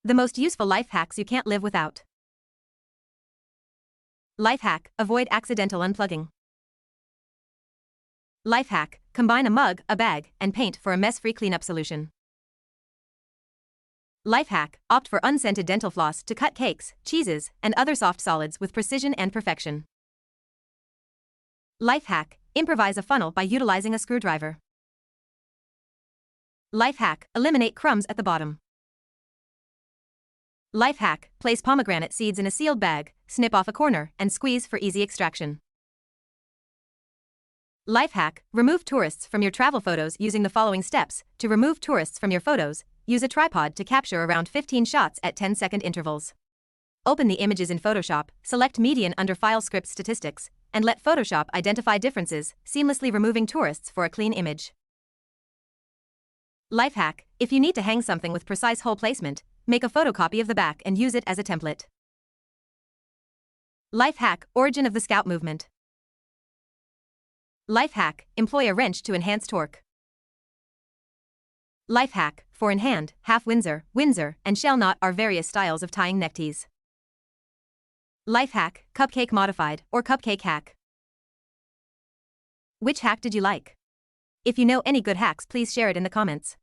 The most useful life hacks you can't live without. Life hack, avoid accidental unplugging. Life hack, combine a mug, a bag, and paint for a mess-free cleanup solution. Life hack, opt for unscented dental floss to cut cakes, cheeses, and other soft solids with precision and perfection. Life hack, improvise a funnel by utilizing a screwdriver. Life hack, eliminate crumbs at the bottom. Life hack, place pomegranate seeds in a sealed bag, snip off a corner, and squeeze for easy extraction. Life hack, remove tourists from your travel photos using the following steps. To remove tourists from your photos, use a tripod to capture around 15 shots at 10-second intervals. Open the images in Photoshop, select median under File Script Statistics, and let Photoshop identify differences, seamlessly removing tourists for a clean image. Life hack, if you need to hang something with precise hole placement, make a photocopy of the back and use it as a template. Life hack, origin of the Scout movement. Life hack, employ a wrench to enhance torque. Life hack, four-in-hand, half Windsor, Windsor, and shell knot are various styles of tying neckties. Life hack, cupcake modified, or cupcake hack. Which hack did you like? If you know any good hacks, please share it in the comments.